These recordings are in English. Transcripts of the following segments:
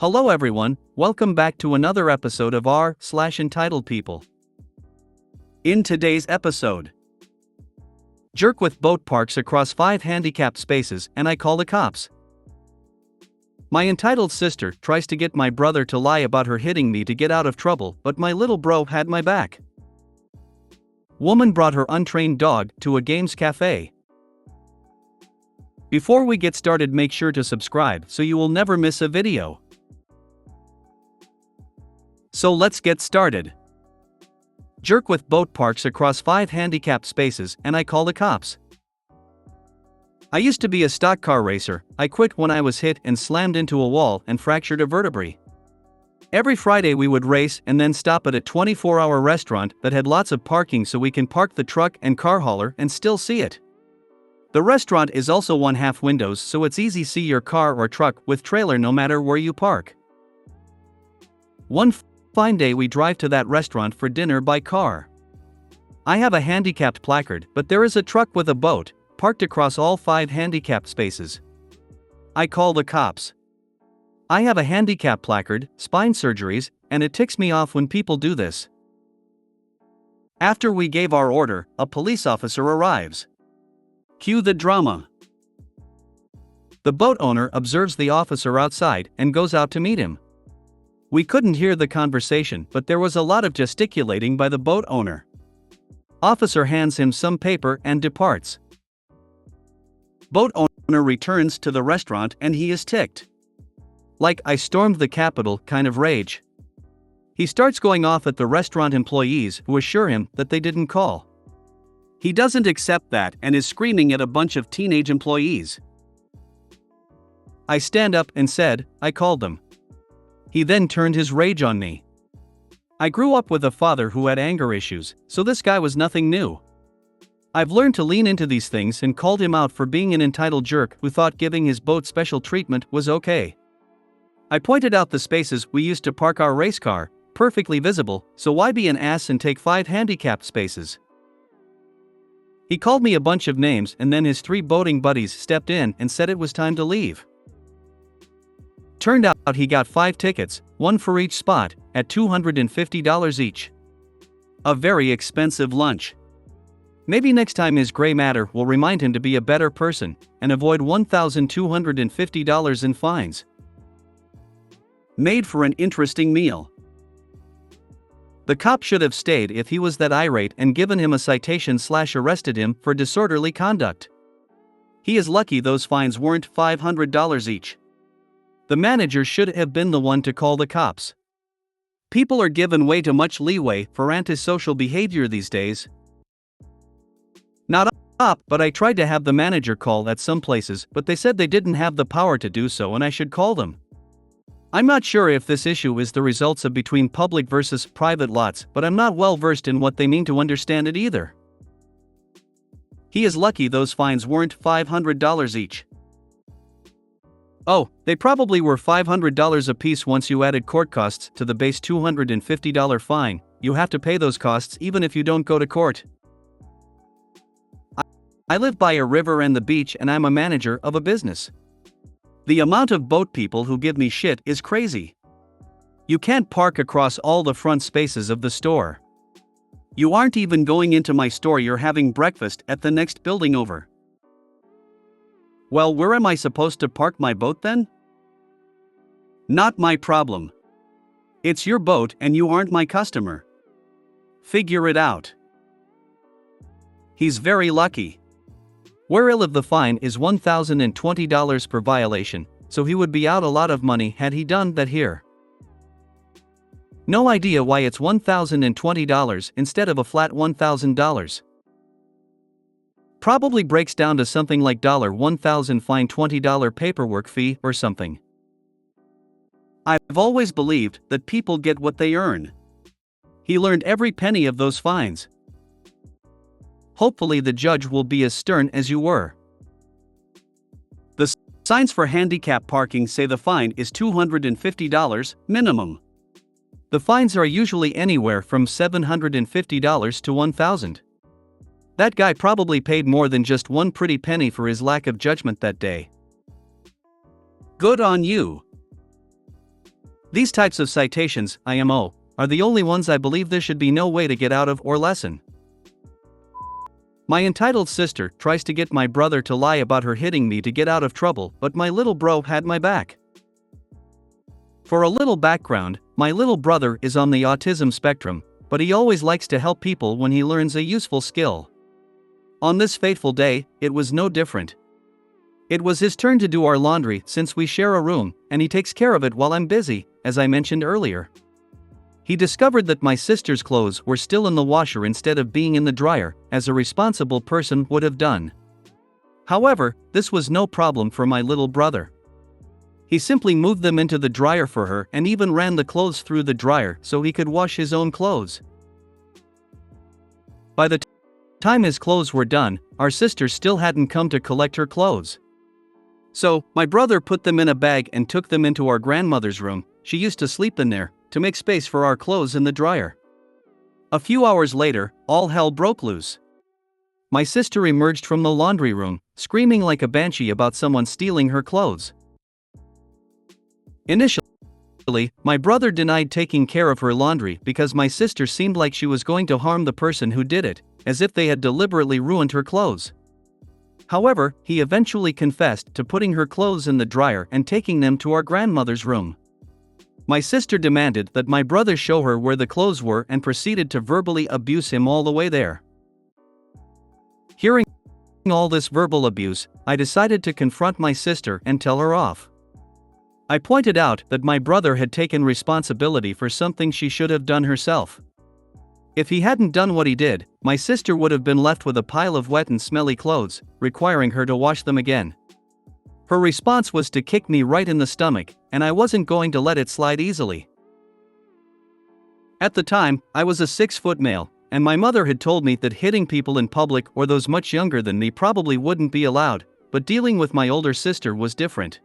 Hello everyone, welcome back to another episode of r/entitled people. In today's episode, jerk with boat parks across 5 handicapped spaces and I call the cops. My entitled sister tries to get my brother to lie about her hitting me to get out of trouble, but my little bro had my back. Woman brought her untrained dog to a games cafe. Before we get started, make sure to subscribe so you will never miss a video. So let's get started. Jerk with boat parks across 5 handicapped spaces and I call the cops. I used to be a stock car racer. I quit when I was hit and slammed into a wall and fractured a vertebrae. Every Friday we would race and then stop at a 24-hour restaurant that had lots of parking so we can park the truck and car hauler and still see it. The restaurant is also 1/2 windows, so it's easy see your car or truck with trailer no matter where you park. One fine day we drive to that restaurant for dinner by car. I have a handicapped placard, but there is a truck with a boat parked across all 5 handicapped spaces. I call the cops. I have a handicap placard, spine surgeries, and it ticks me off when people do this. After we gave our order, a police officer arrives. Cue the drama. The boat owner observes the officer outside and goes out to meet him. We couldn't hear the conversation, but there was a lot of gesticulating by the boat owner. Officer hands him some paper and departs. Boat owner returns to the restaurant and he is ticked. Like I stormed the Capitol kind of rage. He starts going off at the restaurant employees who assure him that they didn't call. He doesn't accept that and is screaming at a bunch of teenage employees. I stand up and said, I called them. He then turned his rage on me. I grew up with a father who had anger issues, so this guy was nothing new. I've learned to lean into these things and called him out for being an entitled jerk who thought giving his boat special treatment was okay. I pointed out the spaces we used to park our race car, perfectly visible, so why be an ass and take 5 handicapped spaces? He called me a bunch of names and then his 3 boating buddies stepped in and said it was time to leave. Turned out he got 5 tickets, 1 for each spot, at $250 each. A very expensive lunch. Maybe next time his gray matter will remind him to be a better person and avoid $1,250 in fines. Made for an interesting meal. The cop should have stayed if he was that irate and given him a citation/arrested him for disorderly conduct. He is lucky those fines weren't $500 each. The manager should have been the one to call the cops. People are given way too much leeway for antisocial behavior these days. Not up, but I tried to have the manager call at some places, but they said they didn't have the power to do so and I should call them. I'm not sure if this issue is the results of between public versus private lots, but I'm not well versed in what they mean to understand it either. He is lucky those fines weren't $500 each. Oh, they probably were $500 apiece once you added court costs to the base $250 fine. You have to pay those costs even if you don't go to court. I live by a river and the beach and I'm a manager of a business. The amount of boat people who give me shit is crazy. You can't park across all the front spaces of the store. You aren't even going into my store, you're having breakfast at the next building over. Well, where am I supposed to park my boat then? Not my problem. It's your boat and you aren't my customer. Figure it out. He's very lucky. Where I live, the fine is $1,020 per violation, so he would be out a lot of money had he done that here. No idea why it's $1,020 instead of a flat $1,000. Probably breaks down to something like $1,000 fine, $20 paperwork fee or something. I've always believed that people get what they earn. He learned every penny of those fines. Hopefully the judge will be as stern as you were. The signs for handicap parking say the fine is $250 minimum. The fines are usually anywhere from $750 to $1,000. That guy probably paid more than just one pretty penny for his lack of judgment that day. Good on you. These types of citations, IMO, are the only ones I believe there should be no way to get out of or lessen. My entitled sister tries to get my brother to lie about her hitting me to get out of trouble, but my little bro had my back. For a little background, my little brother is on the autism spectrum, but he always likes to help people when he learns a useful skill. On this fateful day, it was no different. It was his turn to do our laundry since we share a room, and he takes care of it while I'm busy, as I mentioned earlier. He discovered that my sister's clothes were still in the washer instead of being in the dryer, as a responsible person would have done. However, this was no problem for my little brother. He simply moved them into the dryer for her and even ran the clothes through the dryer so he could wash his own clothes. By the time his clothes were done, our sister still hadn't come to collect her clothes. So, my brother put them in a bag and took them into our grandmother's room. She used to sleep in there, to make space for our clothes in the dryer. A few hours later, all hell broke loose. My sister emerged from the laundry room, screaming like a banshee about someone stealing her clothes. Initially, my brother denied taking care of her laundry because my sister seemed like she was going to harm the person who did it, as if they had deliberately ruined her clothes. However, he eventually confessed to putting her clothes in the dryer and taking them to our grandmother's room. My sister demanded that my brother show her where the clothes were and proceeded to verbally abuse him all the way there. Hearing all this verbal abuse, I decided to confront my sister and tell her off. I pointed out that my brother had taken responsibility for something she should have done herself. If he hadn't done what he did, my sister would have been left with a pile of wet and smelly clothes, requiring her to wash them again. Her response was to kick me right in the stomach, and I wasn't going to let it slide easily. At the time, I was a 6-foot male, and my mother had told me that hitting people in public or those much younger than me probably wouldn't be allowed, but dealing with my older sister was different.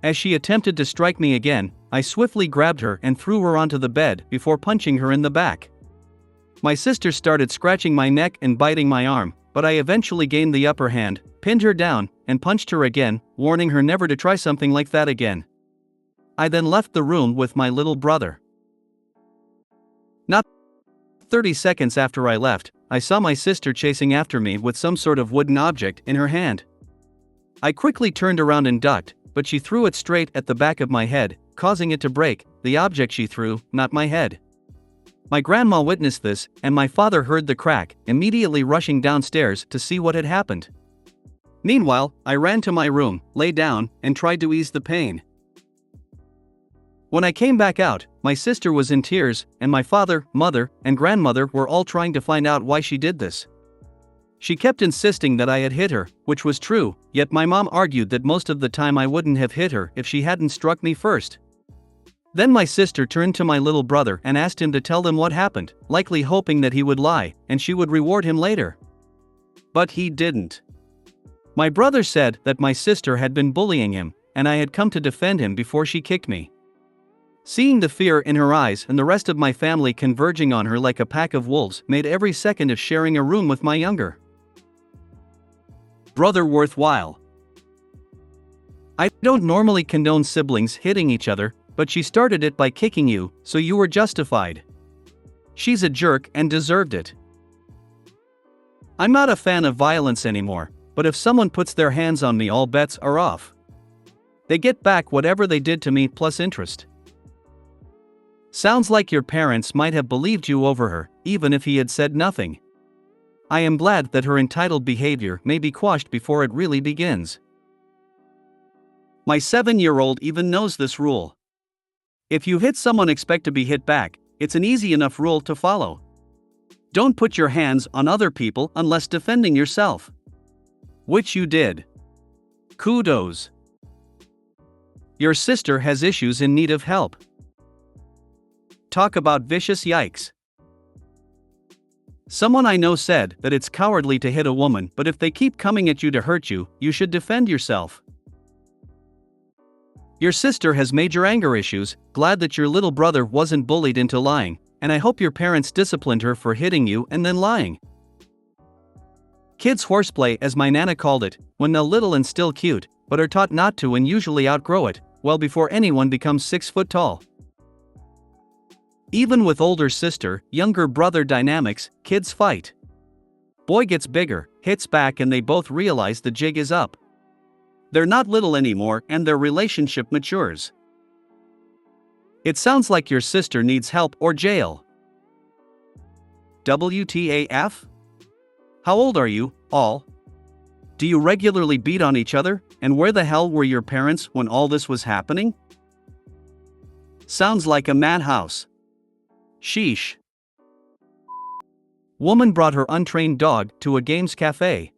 As she attempted to strike me again, I swiftly grabbed her and threw her onto the bed before punching her in the back. My sister started scratching my neck and biting my arm, but I eventually gained the upper hand, pinned her down, and punched her again, warning her never to try something like that again. I then left the room with my little brother. Not 30 seconds after I left, I saw my sister chasing after me with some sort of wooden object in her hand. I quickly turned around and ducked, but she threw it straight at the back of my head, causing it to break, the object she threw, not my head. My grandma witnessed this, and my father heard the crack, immediately rushing downstairs to see what had happened. Meanwhile, I ran to my room, lay down, and tried to ease the pain. When I came back out, my sister was in tears, and my father, mother, and grandmother were all trying to find out why she did this. She kept insisting that I had hit her, which was true, yet my mom argued that most of the time I wouldn't have hit her if she hadn't struck me first. Then my sister turned to my little brother and asked him to tell them what happened, likely hoping that he would lie, and she would reward him later. But he didn't. My brother said that my sister had been bullying him, and I had come to defend him before she kicked me. Seeing the fear in her eyes and the rest of my family converging on her like a pack of wolves made every second of sharing a room with my younger brother worthwhile. I don't normally condone siblings hitting each other, but she started it by kicking you, so you were justified. She's a jerk and deserved it. I'm not a fan of violence anymore, but if someone puts their hands on me, all bets are off. They get back whatever they did to me plus interest. Sounds like your parents might have believed you over her, even if he had said nothing. I am glad that her entitled behavior may be quashed before it really begins. My 7-year-old even knows this rule. If you hit someone, expect to be hit back. It's an easy enough rule to follow. Don't put your hands on other people unless defending yourself. Which you did. Kudos. Your sister has issues in need of help. Talk about vicious yikes. Someone I know said that it's cowardly to hit a woman, but if they keep coming at you to hurt you, you should defend yourself. Your sister has major anger issues. Glad that your little brother wasn't bullied into lying, and I hope your parents disciplined her for hitting you and then lying. Kids horseplay, as my nana called it, when they're little and still cute, but are taught not to and usually outgrow it, well before anyone becomes 6 foot tall. Even with older sister, younger brother dynamics, kids fight. Boy gets bigger, hits back, and they both realize the jig is up. They're not little anymore and their relationship matures. It sounds like your sister needs help or jail. WTAF? How old are you, all? Do you regularly beat on each other, and where the hell were your parents when all this was happening? Sounds like a madhouse. Sheesh. Woman brought her untrained dog to a games cafe.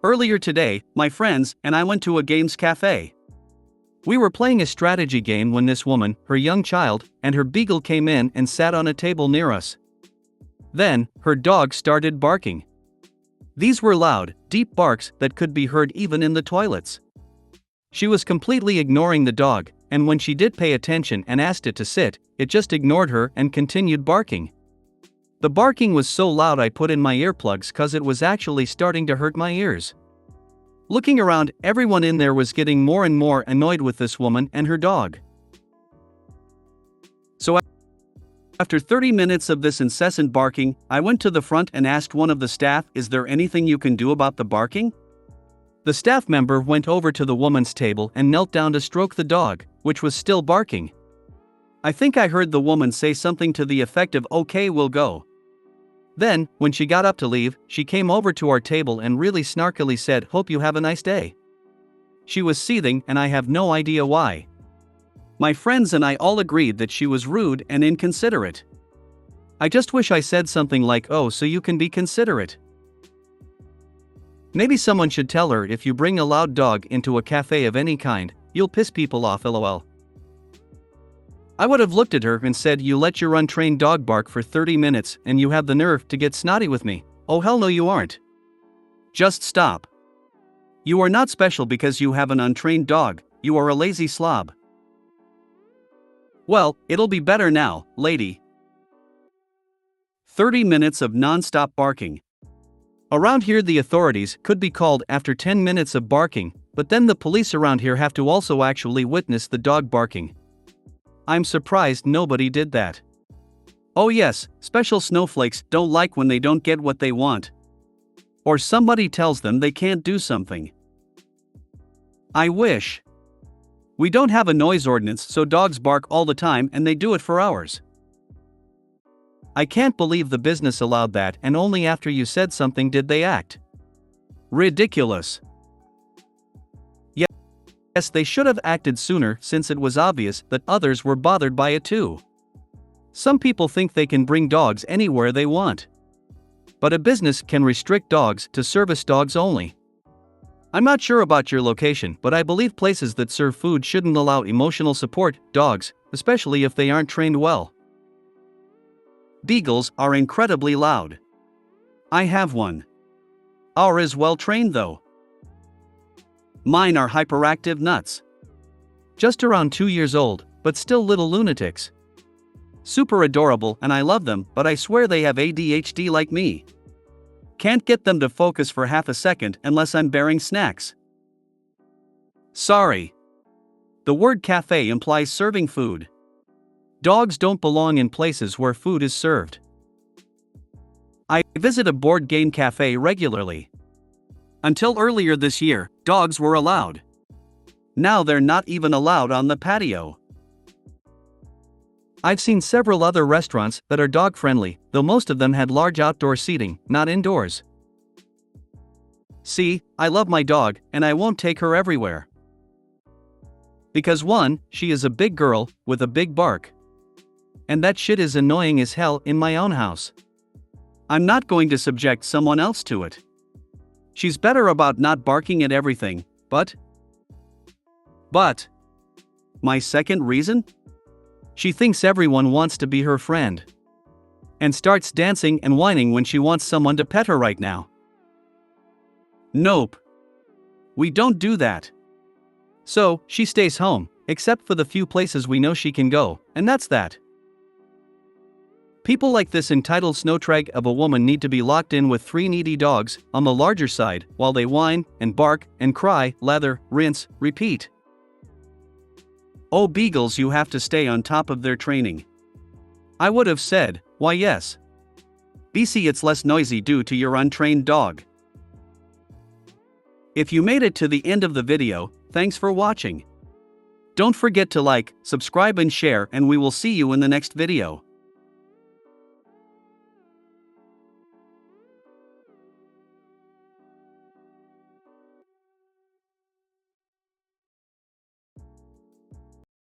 Earlier today, my friends and I went to a games cafe. We were playing a strategy game when this woman, her young child, and her beagle came in and sat on a table near us. Then, her dog started barking. These were loud, deep barks that could be heard even in the toilets. She was completely ignoring the dog, and when she did pay attention and asked it to sit, it just ignored her and continued barking. The barking was so loud I put in my earplugs cause it was actually starting to hurt my ears. Looking around, everyone in there was getting more and more annoyed with this woman and her dog. So after 30 minutes of this incessant barking, I went to the front and asked one of the staff, "Is there anything you can do about the barking?" The staff member went over to the woman's table and knelt down to stroke the dog, which was still barking. I think I heard the woman say something to the effect of, "Okay, we'll go." Then, when she got up to leave, she came over to our table and really snarkily said, "Hope you have a nice day." She was seething and I have no idea why. My friends and I all agreed that she was rude and inconsiderate. I just wish I said something like, "Oh, so you can be considerate." Maybe someone should tell her, if you bring a loud dog into a cafe of any kind, you'll piss people off, lol. I would have looked at her and said, "You let your untrained dog bark for 30 minutes and you have the nerve to get snotty with me? Oh hell no you aren't. Just stop. You are not special because you have an untrained dog, you are a lazy slob." Well, it'll be better now, lady. 30 minutes of non-stop barking. Around here the authorities could be called after 10 minutes of barking, but then the police around here have to also actually witness the dog barking. I'm surprised nobody did that. Oh yes, special snowflakes don't like when they don't get what they want. Or somebody tells them they can't do something. I wish. We don't have a noise ordinance, so dogs bark all the time and they do it for hours. I can't believe the business allowed that, and only after you said something did they act. Ridiculous. Yes, they should have acted sooner since it was obvious that others were bothered by it too. Some people think they can bring dogs anywhere they want. But a business can restrict dogs to service dogs only. I'm not sure about your location, but I believe places that serve food shouldn't allow emotional support dogs, especially if they aren't trained well. Beagles are incredibly loud. I have one. Our is well trained though. Mine are hyperactive nuts. Just around 2 years old, but still little lunatics. Super adorable and I love them, but I swear they have ADHD like me. Can't get them to focus for half a second unless I'm bearing snacks. Sorry. The word cafe implies serving food. Dogs don't belong in places where food is served. I visit a board game cafe regularly. Until earlier this year, dogs were allowed. Now they're not even allowed on the patio. I've seen several other restaurants that are dog-friendly, though most of them had large outdoor seating, not indoors. See, I love my dog, and I won't take her everywhere. Because 1, she is a big girl, with a big bark. And that shit is annoying as hell in my own house. I'm not going to subject someone else to it. She's better about not barking at everything, but... My second reason? She thinks everyone wants to be her friend. And starts dancing and whining when she wants someone to pet her right now. Nope. We don't do that. So, she stays home, except for the few places we know she can go, and that's that. People like this entitled snowtrag of a woman need to be locked in with 3 needy dogs, on the larger side, while they whine, and bark, and cry, lather, rinse, repeat. Oh beagles, you have to stay on top of their training. I would have said, why yes. BC it's less noisy due to your untrained dog. If you made it to the end of the video, thanks for watching. Don't forget to like, subscribe and share, and we will see you in the next video.